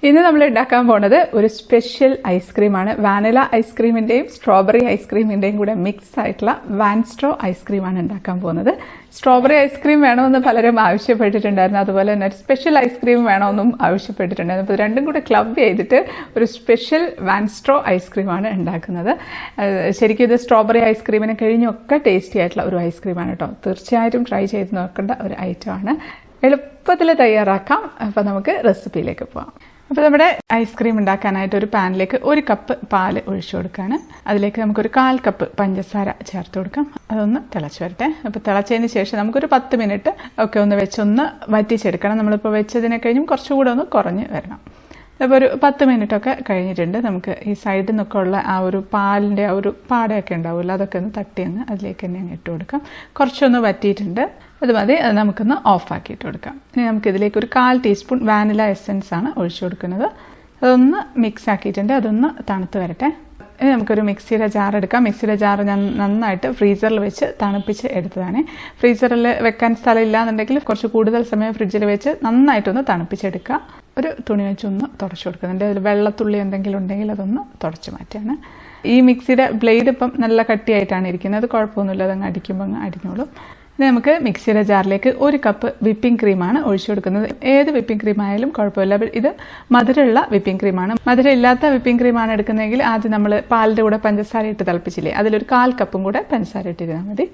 ഇന്ന് നമ്മൾ ഉണ്ടാക്കാൻ പോണത് ഒരു സ്പെഷ്യൽ ഐസ്ക്രീമാണ്. വാനില ഐസ്ക്രീമിന്റെയും സ്ട്രോബെറി ഐസ്ക്രീമിന്റെയും കൂടെ മിക്സ് ആയിട്ടുള്ള വാൻസ്ട്രോ ഐസ്ക്രീമാണ് ഉണ്ടാക്കാൻ പോകുന്നത്. സ്ട്രോബെറി ഐസ്ക്രീം വേണമെന്ന് പലരും ആവശ്യപ്പെട്ടിട്ടുണ്ടായിരുന്നു, അതുപോലെ തന്നെ ഒരു സ്പെഷ്യൽ ഐസ്ക്രീം വേണമെന്നും ആവശ്യപ്പെട്ടിട്ടുണ്ടായിരുന്നു. അപ്പോൾ രണ്ടും കൂടെ ക്ലബ് ചെയ്തിട്ട് ഒരു സ്പെഷ്യൽ വാൻസ്ട്രോ ഐസ്ക്രീമാണ് ഉണ്ടാക്കുന്നത്. ശരിക്കും ഇത് സ്ട്രോബെറി ഐസ്ക്രീമിനെ കഴിഞ്ഞൊക്കെ ടേസ്റ്റി ആയിട്ടുള്ള ഒരു ഐസ്ക്രീമാണ് കേട്ടോ. തീർച്ചയായിട്ടും ട്രൈ ചെയ്ത് നോക്കേണ്ട ഒരു ഐറ്റമാണ്. എളുപ്പത്തിൽ തയ്യാറാക്കാം. അപ്പോൾ നമുക്ക് റെസിപ്പിയിലേക്ക് പോകാം. അപ്പോൾ നമ്മുടെ ഐസ്ക്രീം ഉണ്ടാക്കാനായിട്ട് ഒരു പാനിലേക്ക് 1 കപ്പ് പാല് ഒഴിച്ചു കൊടുക്കുകയാണ്. അതിലേക്ക് നമുക്കൊരു 1/4 കപ്പ് പഞ്ചസാര ചേർത്ത് കൊടുക്കാം. അതൊന്ന് തിളച്ച് വരട്ടെ. അപ്പോൾ തിളച്ചതിന് ശേഷം നമുക്കൊരു 10 മിനിറ്റ് ഒക്കെ ഒന്ന് വെച്ചൊന്ന് വറ്റിച്ചെടുക്കണം. നമ്മളിപ്പോൾ വെച്ചതിനെ കഴിഞ്ഞും കുറച്ചുകൂടെ ഒന്ന് കുറഞ്ഞ് വരണം. അപ്പോൾ ഒരു 10 മിനിറ്റൊക്കെ കഴിഞ്ഞിട്ടുണ്ട്. നമുക്ക് ഈ സൈഡിൽ നിന്നൊക്കെ ഉള്ള ആ ഒരു പാലിൻ്റെ ആ ഒരു പാടയൊക്കെ ഉണ്ടാവില്ല, അതൊക്കെ ഒന്ന് തട്ടി അങ്ങ് അതിലേക്ക് തന്നെ അങ്ങ് ഇട്ട് കൊടുക്കാം. കുറച്ചൊന്ന് വറ്റിയിട്ടുണ്ട്, അത് മതി. അത് നമുക്കൊന്ന് ഓഫാക്കിയിട്ട് കൊടുക്കാം. ഇനി നമുക്കിതിലേക്ക് ഒരു 1/4 ടീസ്പൂൺ വാനില എസൻസ് ആണ് ഒഴിച്ചു കൊടുക്കുന്നത്. അതൊന്ന് മിക്സ് ആക്കിയിട്ടുണ്ട്, അതൊന്ന് തണുത്ത് വരട്ടെ. ഇനി നമുക്കൊരു മിക്സിയുടെ ജാർ എടുക്കാം. മിക്സിയുടെ ജാർ ഞാൻ നന്നായിട്ട് ഫ്രീസറിൽ വെച്ച് തണുപ്പിച്ച് എടുത്തതാണ്. ഫ്രീസറിൽ വെക്കാൻ സ്ഥലമില്ല എന്നുണ്ടെങ്കിൽ കുറച്ച് കൂടുതൽ സമയം ഫ്രിഡ്ജിൽ വെച്ച് നന്നായിട്ടൊന്ന് തണുപ്പിച്ചെടുക്കുക. ഒരു തുണി വെച്ചൊന്ന് തുടച്ചു കൊടുക്കുന്നുണ്ട്. അതിൽ വെള്ളത്തുള്ളി എന്തെങ്കിലും ഉണ്ടെങ്കിൽ അതൊന്ന് തുടച്ച് മാറ്റാണ്. ഈ മിക്സിയുടെ ബ്ലേഡ് ഇപ്പം നല്ല കട്ടിയായിട്ടാണ് ഇരിക്കുന്നത്, കുഴപ്പമൊന്നുമില്ല, അതങ്ങ് അടിക്കുമ്പോൾ അങ്ങ് അടിഞ്ഞോളും. ഇനി നമുക്ക് മിക്സിയുടെ ജാറിലേക്ക് 1 കപ്പ് വിപ്പിംഗ് ക്രീമാണ് ഒഴിച്ചു കൊടുക്കുന്നത്. ഏത് വിപ്പിംഗ് ക്രീം ആയാലും കുഴപ്പമില്ല. ഇത് മധുരമുള്ള വിപ്പിംഗ് ക്രീമാണ്. മധുരം ഇല്ലാത്ത വിപ്പിംഗ് ക്രീമാണ് എടുക്കുന്നതെങ്കിൽ ആദ്യം നമ്മൾ പാലിൻ്റെ കൂടെ പഞ്ചസാര ഇട്ട് തിളപ്പിച്ചില്ലേ, അതിലൊരു 1/4 കപ്പും കൂടെ പഞ്ചസാര ഇട്ടിരുന്നാൽ മതി.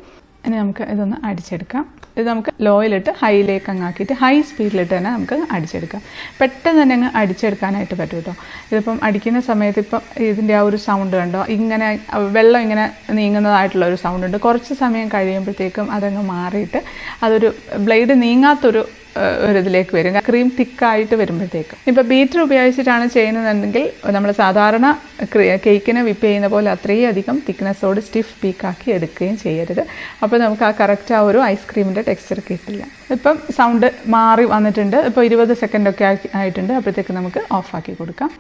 ഇനി നമുക്ക് ഇതൊന്ന് അടിച്ചെടുക്കാം. ഇത് നമുക്ക് ലോയിലിട്ട് ഹൈയിലേക്ക് അങ്ങാക്കിയിട്ട് ഹൈ സ്പീഡിലിട്ട് തന്നെ നമുക്ക് അടിച്ചെടുക്കാം. പെട്ടെന്ന് തന്നെ അങ്ങ് അടിച്ചെടുക്കാനായിട്ട് പറ്റും കേട്ടോ. ഇതിപ്പം അടിക്കുന്ന സമയത്ത് ഇപ്പം ഇതിൻ്റെ ആ ഒരു സൗണ്ട് കണ്ടോ, ഇങ്ങനെ വെള്ളം ഇങ്ങനെ നീങ്ങുന്നതായിട്ടുള്ള ഒരു സൗണ്ട് ഉണ്ട്. കുറച്ച് സമയം കഴിയുമ്പോഴത്തേക്കും അതങ്ങ് മാറിയിട്ട് അതൊരു ബ്ലേഡ് നീങ്ങാത്തൊരു ഇതിലേക്ക് വരും, ക്രീം തിക്കായിട്ട് വരുമ്പോഴത്തേക്കും. ഇപ്പോൾ ബീറ്റർ ഉപയോഗിച്ചിട്ടാണ് ചെയ്യുന്നതെങ്കിൽ നമ്മൾ സാധാരണ കേക്കിനെ വിപ്പ് ചെയ്യുന്ന പോലെ അത്രയും അധികം തിക്നെസ്സോട് സ്റ്റിഫ് പീക്കാക്കി എടുക്കുകയും ചെയ്യരുത്. അപ്പോൾ നമുക്ക് ആ കറക്റ്റ് ആ ഒരു ഐസ്ക്രീമിൻ്റെ ടെക്സ്ചർ കിട്ടില്ല. ഇപ്പം സൗണ്ട് മാറി വന്നിട്ടുണ്ട്. ഇപ്പോൾ 20 സെക്കൻഡൊക്കെ ആയിട്ടുണ്ട്. അപ്പോഴത്തേക്ക് നമുക്ക് ഓഫാക്കി കൊടുക്കാം.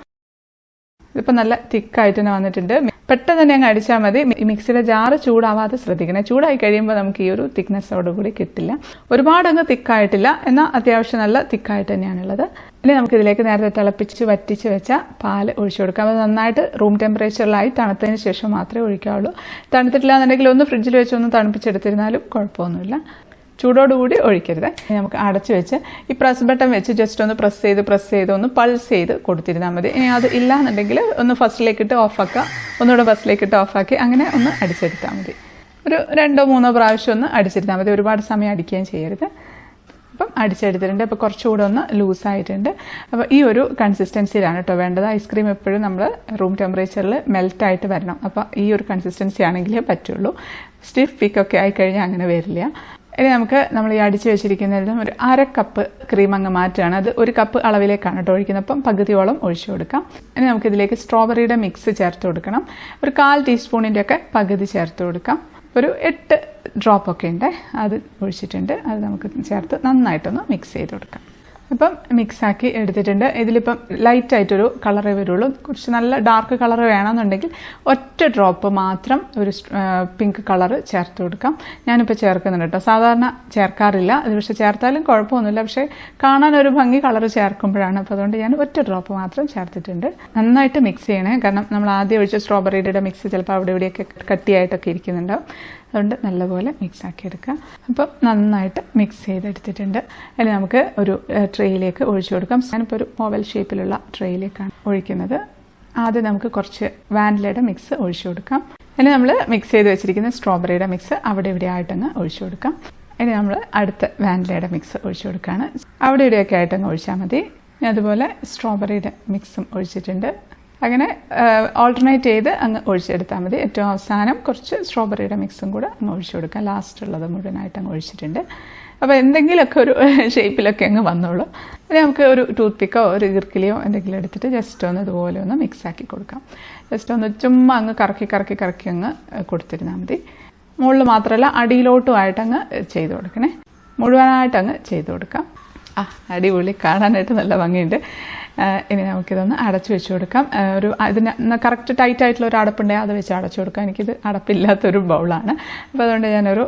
ഇതിപ്പോൾ നല്ല തിക്കായിട്ട് തന്നെ വന്നിട്ടുണ്ട്. പെട്ടെന്ന് തന്നെ അങ്ങ് അടിച്ചാൽ മതി. മിക്സിയുടെ ജാറ് ചൂടാവാതെ ശ്രദ്ധിക്കണേ. ചൂടായി കഴിയുമ്പോൾ നമുക്ക് ഈ ഒരു തിക്നെസ്സോടുകൂടി കിട്ടില്ല. ഒരുപാട് അങ്ങ് തിക്കായിട്ടില്ല, എന്നാൽ അത്യാവശ്യം നല്ല തിക്കായിട്ട് തന്നെയാണുള്ളത്. ഇനി നമുക്കിതിലേക്ക് നേരത്തെ തിളപ്പിച്ച് വറ്റിച്ച് വെച്ച പാല് ഒഴിച്ചു കൊടുക്കാം. അത് നന്നായിട്ട് റൂം ടെമ്പറേച്ചറിലായി തണുത്തതിന് ശേഷം മാത്രമേ ഒഴിക്കാവുള്ളൂ. തണുത്തിട്ടില്ല എന്നുണ്ടെങ്കിൽ ഒന്ന് ഫ്രിഡ്ജിൽ വെച്ച് ഒന്ന് തണുപ്പിച്ചെടുത്തിരുന്നാലും കുഴപ്പമൊന്നുമില്ല. ചൂടോടുകൂടി ഒഴിക്കരുത്. നമുക്ക് അടച്ചു വെച്ച് ഈ പ്രസ് ബട്ടൺ വെച്ച് ജസ്റ്റ് ഒന്ന് പ്രസ് ചെയ്ത് ഒന്ന് പൾസ് ചെയ്ത് കൊടുത്തിരുന്നാൽ മതി. ഇനി അത് ഇല്ല എന്നുണ്ടെങ്കിൽ ഒന്ന് ഫസ്റ്റിലേക്കിട്ട് ഓഫാക്കുക, ഒന്നുകൂടെ ഫസ്റ്റിലേക്കിട്ട് ഓഫാക്കി അങ്ങനെ ഒന്ന് അടിച്ചെടുത്താൽ മതി. ഒരു 2-3 പ്രാവശ്യം ഒന്ന് അടിച്ചെടുത്താൽ മതി. ഒരുപാട് സമയം അടിക്കുകയും ചെയ്യരുത്. അപ്പം അടിച്ചെടുത്തിട്ടുണ്ട്. അപ്പോൾ കുറച്ചുകൂടെ ഒന്ന് ലൂസായിട്ടുണ്ട്. അപ്പോൾ ഈ ഒരു കൺസിസ്റ്റൻസിയിലാണ് കേട്ടോ വേണ്ടത്. ഐസ്ക്രീം എപ്പോഴും നമ്മൾ റൂം ടെമ്പറേച്ചറിൽ മെൽറ്റായിട്ട് വരണം. അപ്പോൾ ഈ ഒരു കൺസിസ്റ്റൻസി ആണെങ്കിലേ പറ്റുള്ളൂ. സ്റ്റിഫ് പീക്കൊക്കെ ആയിക്കഴിഞ്ഞാൽ അങ്ങനെ വരില്ല. ഇനി നമ്മൾ ഈ അടിച്ചു വെച്ചിരിക്കുന്നതിലും ഒരു 1/2 കപ്പ് ക്രീം അങ്ങ് മാറ്റുകയാണ്. അത് 1 കപ്പ് അളവിലേക്കാണ് കേട്ടോ ഒഴിക്കുന്നത്. അപ്പം പകുതിയോളം ഒഴിച്ചു കൊടുക്കാം. ഇനി നമുക്കിതിലേക്ക് സ്ട്രോബെറിയുടെ മിക്സ് ചേർത്ത് കൊടുക്കണം. ഒരു 1/4 ടീസ്പൂണിൻ്റെ ഒക്കെ പകുതി ചേർത്ത് കൊടുക്കാം. ഒരു 8 ഡ്രോപ്പൊക്കെ ഉണ്ട്, അത് ഒഴിച്ചിട്ടുണ്ട്. അത് നമുക്ക് ചേർത്ത് നന്നായിട്ടൊന്ന് മിക്സ് ചെയ്ത് കൊടുക്കാം. ഇപ്പം മിക്സാക്കി എടുത്തിട്ടുണ്ട്. ഇതിലിപ്പം ലൈറ്റായിട്ടൊരു കളറേ വരുള്ളൂ. കുറച്ച് നല്ല ഡാർക്ക് കളർ വേണമെന്നുണ്ടെങ്കിൽ 1 ഡ്രോപ്പ് മാത്രം ഒരു പിങ്ക് കളറ് ചേർത്ത് കൊടുക്കാം. ഞാനിപ്പോൾ ചേർക്കുന്നുണ്ട് കേട്ടോ. സാധാരണ ചേർക്കാറില്ല, അത് പക്ഷേ ചേർത്താലും കുഴപ്പമൊന്നുമില്ല. പക്ഷേ കാണാനൊരു ഭംഗി കളറ് ചേർക്കുമ്പോഴാണ്. അപ്പോൾ അതുകൊണ്ട് ഞാൻ 1 ഡ്രോപ്പ് മാത്രം ചേർത്തിട്ടുണ്ട്. നന്നായിട്ട് മിക്സ് ചെയ്യണേ, കാരണം നമ്മൾ ആദ്യം ഒഴിച്ച സ്ട്രോബെറിയുടെ മിക്സ് ചിലപ്പോൾ അവിടെ ഇവിടെയൊക്കെ കട്ടിയായിട്ടൊക്കെ ഇരിക്കുന്നുണ്ടാവും. അതുകൊണ്ട് നല്ലപോലെ മിക്സ് ആക്കി എടുക്കുക. അപ്പം നന്നായിട്ട് മിക്സ് ചെയ്തെടുത്തിട്ടുണ്ട്. അതിന് നമുക്ക് ഒരു ട്രേയിലേക്ക് ഒഴിച്ചു കൊടുക്കാം. ഞാനിപ്പോൾ ഒരു ഓവൽ ഷേപ്പിലുള്ള ട്രേയിലേക്കാണ് ഒഴിക്കുന്നത്. ആദ്യം നമുക്ക് കുറച്ച് വാനിലയുടെ മിക്സ് ഒഴിച്ചു കൊടുക്കാം. ഇനി നമ്മൾ മിക്സ് ചെയ്ത് വെച്ചിരിക്കുന്ന സ്ട്രോബെറിയുടെ മിക്സ് അവിടെ ഇവിടെ ആയിട്ടങ്ങ് ഒഴിച്ചു കൊടുക്കാം. ഇനി നമ്മൾ അടുത്ത വാനിലയുടെ മിക്സ് ഒഴിച്ചു കൊടുക്കുകയാണ്. അവിടെ ഇവിടെയൊക്കെ ആയിട്ടങ്ങ് ഒഴിച്ചാൽ മതി. അതുപോലെ സ്ട്രോബെറിയുടെ മിക്സും ഒഴിച്ചിട്ടുണ്ട്. അങ്ങനെ ഓൾട്ടർനേറ്റ് ചെയ്ത് അങ്ങ് ഒഴിച്ചെടുത്താൽ മതി. ഏറ്റവും അവസാനം കുറച്ച് സ്ട്രോബെറിയുടെ മിക്സും കൂടെ അങ്ങ് ഒഴിച്ചു കൊടുക്കാം. ലാസ്റ്റുള്ളത് മുഴുവനായിട്ട് അങ്ങ് ഒഴിച്ചിട്ടുണ്ട്. അപ്പോൾ എന്തെങ്കിലുമൊക്കെ ഒരു ഷേപ്പിലൊക്കെ അങ്ങ് വന്നോളൂ. പിന്നെ നമുക്ക് ഒരു ടൂത്ത് പിക്കോ ഒരു ഇർക്കിലിയോ എന്തെങ്കിലും എടുത്തിട്ട് ജസ്റ്റ് ഒന്ന് ഇതുപോലെ ഒന്ന് മിക്സാക്കി കൊടുക്കാം. ജസ്റ്റ് ഒന്ന് ചുമ്മാ അങ്ങ് കറക്കി അങ്ങ് കൊടുത്തിരുന്നാൽ മതി. മുകളിൽ മാത്രമല്ല അടിയിലോട്ടുമായിട്ട് അങ്ങ് ചെയ്ത് കൊടുക്കണേ. മുഴുവനായിട്ട് അങ്ങ് ചെയ്ത് കൊടുക്കാം. അടിപൊളി, കാണാനായിട്ട് നല്ല ഭംഗിയുണ്ട്. ഇനി നമുക്കിതൊന്ന് അടച്ചു വെച്ച് കൊടുക്കാം. ഇതിന് കറക്റ്റ് ടൈറ്റ് ആയിട്ടുള്ള ഒരു അടപ്പുണ്ടെങ്കിൽ അത് വെച്ച് അടച്ചു കൊടുക്കാം. എനിക്കിത് അടപ്പില്ലാത്തൊരു ബൗളാണ്. അപ്പോൾ അതുകൊണ്ട് ഞാനൊരു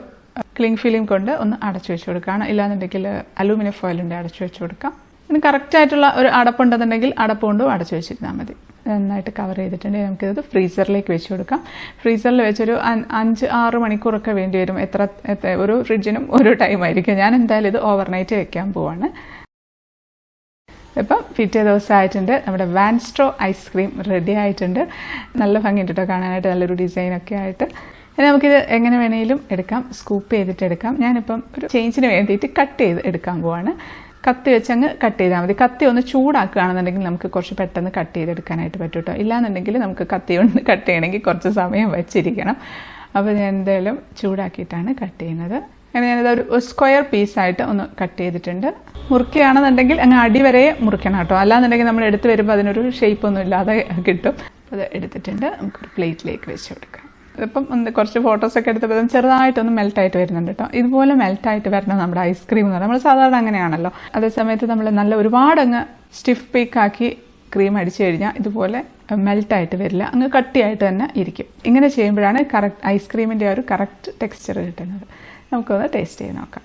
ക്ലിങ് ഫിലിം കൊണ്ട് ഒന്ന് അടച്ചു വെച്ച് കൊടുക്കുകയാണ്. ഇല്ലാന്നുണ്ടെങ്കിൽ അലൂമിനിയം ഫോയിൽ ഉണ്ട്, അടച്ചു വെച്ച് കൊടുക്കാം. ഇതിന് കറക്റ്റായിട്ടുള്ള ഒരു അടപ്പുണ്ടെന്നുണ്ടെങ്കിൽ അടപ്പ് കൊണ്ടും അടച്ചു വെച്ചിരുന്നാൽ മതി. നന്നായിട്ട് കവർ ചെയ്തിട്ടുണ്ടെങ്കിൽ നമുക്കിത് ഫ്രീസറിലേക്ക് വെച്ച് കൊടുക്കാം. ഫ്രീസറിൽ വെച്ചൊരു 5-6 മണിക്കൂറൊക്കെ വേണ്ടി വരും. ഒരു ഫ്രിഡ്ജിനും ഒരു ടൈമായിരിക്കും. ഞാൻ എന്തായാലും ഇത് ഓവർനൈറ്റ് വെക്കാൻ പോവാണ്. ഇപ്പം പിറ്റേ ദിവസമായിട്ടുണ്ട്. നമ്മുടെ വാൻസ്ട്രോ ഐസ്ക്രീം റെഡി ആയിട്ടുണ്ട്. നല്ല ഭംഗിയുണ്ട് കേട്ടോ കാണാനായിട്ട്, നല്ലൊരു ഡിസൈനൊക്കെ ആയിട്ട്. ഇനി നമുക്കിത് എങ്ങനെ വേണമെങ്കിലും എടുക്കാം, സ്കൂപ്പ് ചെയ്തിട്ട് എടുക്കാം. ഞാനിപ്പം ഒരു ചേഞ്ചിന് വേണ്ടിയിട്ട് കട്ട് ചെയ്ത് എടുക്കാൻ പോവാണ്. കത്തി വെച്ചങ്ങ് കട്ട് ചെയ്താൽ മതി. കത്തി ഒന്ന് ചൂടാക്കുകയാണെന്നുണ്ടെങ്കിൽ നമുക്ക് കുറച്ച് പെട്ടെന്ന് കട്ട് ചെയ്തെടുക്കാനായിട്ട് പറ്റും കേട്ടോ. ഇല്ലാന്നുണ്ടെങ്കിൽ നമുക്ക് കത്തി കൊണ്ട് കട്ട് ചെയ്യണമെങ്കിൽ കുറച്ച് സമയം വെച്ചിരിക്കണം. അപ്പോൾ ഞാൻ എന്തായാലും ചൂടാക്കിയിട്ടാണ് കട്ട് ചെയ്യുന്നത്. അങ്ങനെ ഞാനിത് ഒരു സ്ക്വയർ പീസായിട്ട് ഒന്ന് കട്ട് ചെയ്തിട്ടുണ്ട്. മുറിക്കുകയാണെന്നുണ്ടെങ്കിൽ അങ്ങ് അടിവരെ മുറിക്കണം കേട്ടോ. അല്ലാന്നുണ്ടെങ്കിൽ നമ്മൾ എടുത്ത് വരുമ്പോൾ അതിനൊരു ഷേപ്പൊന്നും ഇല്ലാതെ കിട്ടും. അത് എടുത്തിട്ടുണ്ട്. നമുക്കൊരു പ്ലേറ്റിലേക്ക് വെച്ച് കൊടുക്കാം. ഇപ്പം കുറച്ച് ഫോട്ടോസൊക്കെ എടുത്തപ്പോൾ ചെറുതായിട്ടൊന്ന് മെൽറ്റായിട്ട് വരുന്നുണ്ട് കേട്ടോ. ഇതുപോലെ മെൽറ്റായിട്ട് വരണം നമ്മുടെ ഐസ്ക്രീം എന്ന് പറയുന്നത്. നമ്മൾ സാധാരണ അങ്ങനെയാണല്ലോ. അതേസമയത്ത് നമ്മൾ നല്ല ഒരുപാട് അങ്ങ് സ്റ്റിഫ് പീക്കാക്കി ക്രീം അടിച്ചു കഴിഞ്ഞാൽ ഇതുപോലെ മെൽറ്റായിട്ട് വരില്ല, അങ്ങ് കട്ടിയായിട്ട് തന്നെ ഇരിക്കും. ഇങ്ങനെ ചെയ്യുമ്പോഴാണ് കറക്റ്റ് ഐസ്ക്രീമിൻ്റെ ഒരു കറക്റ്റ് ടെക്സ്ചർ കിട്ടുന്നത്. നമുക്കൊന്ന് ടേസ്റ്റ് ചെയ്ത് നോക്കാം.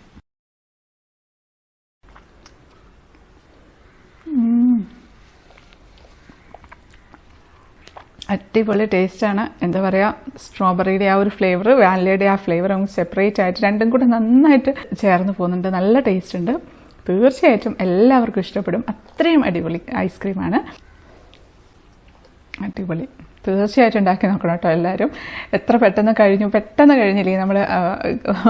അടിപൊളി ടേസ്റ്റാണ്. എന്താ പറയുക, സ്ട്രോബെറിയുടെ ആ ഒരു ഫ്ലേവർ, വാനിലയുടെ ആ ഫ്ലേവർ നമുക്ക് സെപ്പറേറ്റ് ആയിട്ട് രണ്ടും കൂടെ നന്നായിട്ട് ചേർന്ന് പോകുന്നുണ്ട്. നല്ല ടേസ്റ്റ് ഉണ്ട്. തീർച്ചയായിട്ടും എല്ലാവർക്കും ഇഷ്ടപ്പെടും. അത്രയും അടിപൊളി ഐസ്ക്രീമാണ്. അടിപൊളി. തീർച്ചയായിട്ടും ഉണ്ടാക്കി നോക്കണം കേട്ടോ എല്ലാവരും. എത്ര പെട്ടെന്ന് കഴിഞ്ഞില്ലെങ്കിൽ നമ്മൾ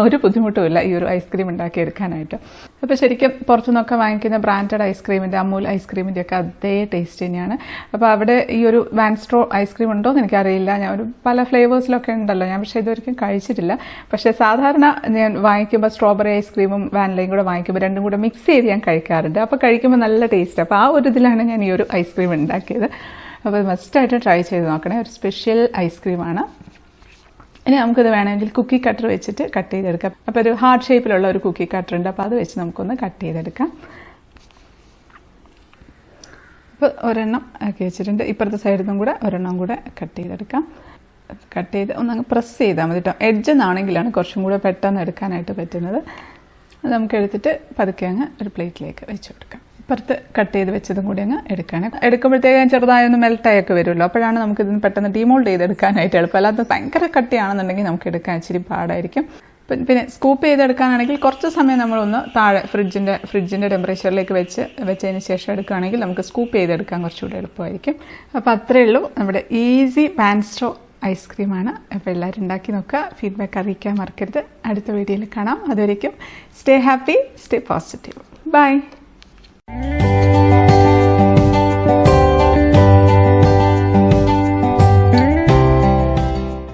ഒരു ബുദ്ധിമുട്ടുമില്ല ഈ ഒരു ഐസ്ക്രീം ഉണ്ടാക്കിയെടുക്കാനായിട്ട്. അപ്പോൾ ശരിക്കും പുറത്തുനിന്നൊക്കെ വാങ്ങിക്കുന്ന ബ്രാൻഡഡ് ഐസ്ക്രീമിൻ്റെ, അമൂൽ ഐസ്ക്രീമിൻ്റെ ഒക്കെ അതേ ടേസ്റ്റ് തന്നെയാണ്. അപ്പോൾ അവിടെ ഈ ഒരു വാൻസ്ട്രോ ഐസ്ക്രീം ഉണ്ടോ എന്ന് എനിക്കറിയില്ല. ഞാൻ ഒരു പല ഫ്ലേവേഴ്സിലൊക്കെ ഉണ്ടല്ലോ, ഞാൻ പക്ഷേ ഇതൊരിക്കലും കഴിച്ചിട്ടില്ല. പക്ഷേ സാധാരണ ഞാൻ വാങ്ങിക്കുമ്പോൾ സ്ട്രോബെറി ഐസ്ക്രീമും വാനിലയും കൂടെ വാങ്ങിക്കുമ്പോൾ രണ്ടും കൂടെ മിക്സ് ചെയ്ത് ഞാൻ കഴിക്കാറുണ്ട്. അപ്പോൾ കഴിക്കുമ്പോൾ നല്ല ടേസ്റ്റ്. അപ്പോൾ ആ ഒരു ഇതിലാണ് ഞാൻ ഈ ഒരു ഐസ്ക്രീം ഉണ്ടാക്കിയത്. അപ്പോൾ മസ്റ്റായിട്ട് ട്രൈ ചെയ്ത് നോക്കണേ. ഒരു സ്പെഷ്യൽ ഐസ്ക്രീമാണ്. ഇനി നമുക്കിത് വേണമെങ്കിൽ കുക്കി കട്ടർ വെച്ചിട്ട് കട്ട് ചെയ്തെടുക്കാം. അപ്പോൾ ഒരു ഹാർട്ട് ഷേപ്പിലുള്ള ഒരു കുക്കി കട്ടർ ഉണ്ട്. അപ്പോൾ അത് വെച്ച് നമുക്കൊന്ന് കട്ട് ചെയ്തെടുക്കാം. അപ്പോൾ ഒരെണ്ണം ആക്കി വെച്ചിട്ടുണ്ട്. ഇപ്പുറത്തെ സൈഡിൽ നിന്നും കൂടെ ഒരെണ്ണം കൂടെ കട്ട് ചെയ്തെടുക്കാം. കട്ട് ചെയ്ത് ഒന്നങ്ങ് പ്രസ് ചെയ്താൽ മതി കേട്ടോ. എഡ്ജ് എന്നാണെങ്കിലാണ് കുറച്ചും കൂടെ പെട്ടെന്ന് എടുക്കാനായിട്ട് പറ്റുന്നത്. അത് നമുക്ക് എടുത്തിട്ട് പതുക്കെ അങ്ങ് ഒരു പ്ലേറ്റിലേക്ക് വെച്ച് കൊടുക്കാം. പുറത്ത് കട്ട് ചെയ്ത് വെച്ചതും കൂടി അങ്ങ് എടുക്കുകയാണ്. എടുക്കുമ്പോഴത്തേക്കും ചെറുതായൊന്ന് മെൽട്ടായൊക്കെ വരുമല്ലോ. അപ്പോഴാണ് നമുക്കിതിന് പെട്ടെന്ന് ഡീമോൾഡ് ചെയ്തെടുക്കാനായിട്ട് എളുപ്പം. അല്ലാതെ ഭയങ്കര കട്ടിയാണെന്നുണ്ടെങ്കിൽ നമുക്ക് എടുക്കാൻ ഇച്ചിരി പാടായിരിക്കും. പിന്നെ സ്കൂപ്പ് ചെയ്തെടുക്കാനാണെങ്കിൽ കുറച്ച് സമയം നമ്മളൊന്ന് താഴെ ഫ്രിഡ്ജിൻ്റെ ടെമ്പറേച്ചറിലേക്ക് വെച്ചതിന് ശേഷം എടുക്കുകയാണെങ്കിൽ നമുക്ക് സ്കൂപ്പ് ചെയ്തെടുക്കാൻ കുറച്ചുകൂടി എളുപ്പമായിരിക്കും. അപ്പോൾ അത്രയേ ഉള്ളൂ. നമ്മുടെ ഈസി വാൻസ്ട്രോ ഐസ്ക്രീമാണ്. അപ്പോൾ എല്ലാവരും ഉണ്ടാക്കി നോക്കുക. ഫീഡ്ബാക്ക് അറിയിക്കാൻ മറക്കരുത്. അടുത്ത വീഡിയോയിൽ കാണാം. അതുവരേക്കും stay happy, stay positive. By.